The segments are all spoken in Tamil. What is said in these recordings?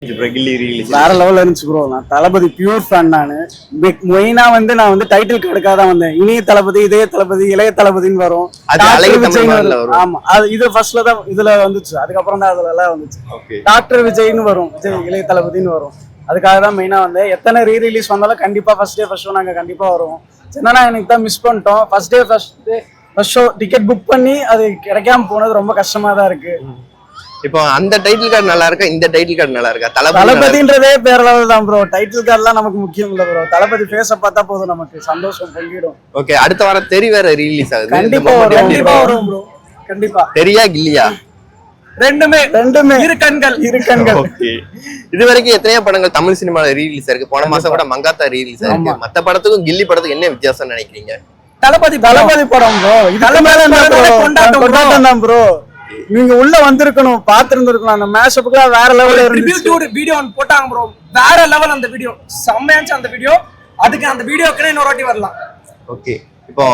வேற லெவல்ல இருந்துச்சு ப்ரோ. நான் தளபதி பியூர் ஃபேன். மெயினா நான் டைட்டில் கார்டுக்காக தான் வந்தேன். இனிய தளபதி, இதய தளபதி, இளைய தளபதின்னு வரும். ஆமா, அது இது ஃபர்ஸ்ட்ல தான் இதுல வந்துச்சு. அதுக்கப்புறம் தான் அதுல எல்லாம் வந்துச்சு. டாக்டர் விஜய்னு வரும், விஜய் இளைய தளபதினு வரும். அதுக்காக தான் மெயினா வந்தேன். எத்தனை ரீரிலீஸ் வந்தாலும் கண்டிப்பா ஃபர்ஸ்ட் ஷோ நாங்க கண்டிப்பா வருவோம். என்னன்னா எனக்கு தான் மிஸ் பண்ணிட்டோம். ஃபர்ஸ்ட் ஷோ டிக்கெட் புக் பண்ணி அது கிடைக்காம போனது ரொம்ப கஷ்டமா தான் இருக்கு. இப்போ அந்த டைட்டில் கார்டு நல்லா இருக்கா, இந்த டைட்டில் கார்டு நல்லா இருக்கா? தளபதின்றதே பேர் லெவல் தான் ப்ரோ. டைட்டில் கார்டுலாம் நமக்கு முக்கியம் இல்ல ப்ரோ. தளபதி ஃபேஸ பார்த்தா போதும், நமக்கு சந்தோஷம் பொங்கிடும். ஓகே, அடுத்த வாரம் தெரி வேற ரிலீஸ் ஆகுது. கண்டிப்பா வரும் ப்ரோ. கண்டிப்பா. தெரியா கில்லியா ரெண்டுமே இரு கண்கள். ஓகே, இது வரைக்கும் எத்தனையோ படங்கள் தமிழ் சினிமால ரிலீஸ் ஆயிருக்கு. போன மாசம் கூட மங்காத்தா ரிலீஸ் ஆயிருக்கு. மத்த படத்துக்கும் கில்லி படத்துக்கும் என்ன வித்தியாசம் நினைக்கிறீங்க? தளபதி படம் ப்ரோ. இது கொண்டாட்டம் தான் ப்ரோ. நீங்க உள்ள வந்திருக்கணும், பாத்துருந்துருக்கணும். அந்த மேஷப்புக்கு வேற லெவல்ல இருந்துச்சு. வீடியோ போட்டாங்க ப்ரோ, வேற லெவல். அந்த வீடியோ செம்மையாச்சு. அந்த வீடியோ அதுக்கு அந்த வீடியோக்குனே இன்னொரு வாட்டி வரலாம். ஓகே, இப்போ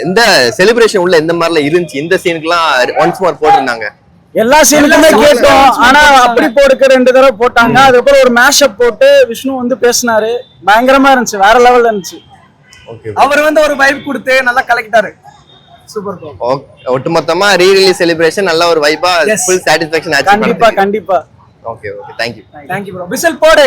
எந்த செலிப்ரேஷன் உள்ள எந்த மாதிரில இருந்துச்சு? இந்த சீனுக்குலாம் ஒன்ஸ் மோர் போட்டிருந்தாங்க. எல்லா சீனுக்குமே கேட்டோம். ஆனா அப்படி போடுக்க 2 தடவை போட்டாங்க. அதுக்கப்புறம் ஒரு மேஷப் போட்டு விஷ்ணு பேசினாரு. பயங்கரமா இருந்துச்சு, வேற லெவல்ல இருந்துச்சு. அவர் ஒரு வைப் கொடுத்து நல்லா கலெக்டாரு. Super bro. ஒட்டுமொத்தமா ரீ ரிலீஸ் செலிப்ரேஷன் நல்ல ஒரு வைபா, ஃபுல் சாட்டிஸ்ஃபேக்ஷன் ஆச்சு. கண்டிப்பா. Okay, thank you bro. Whistle போடு.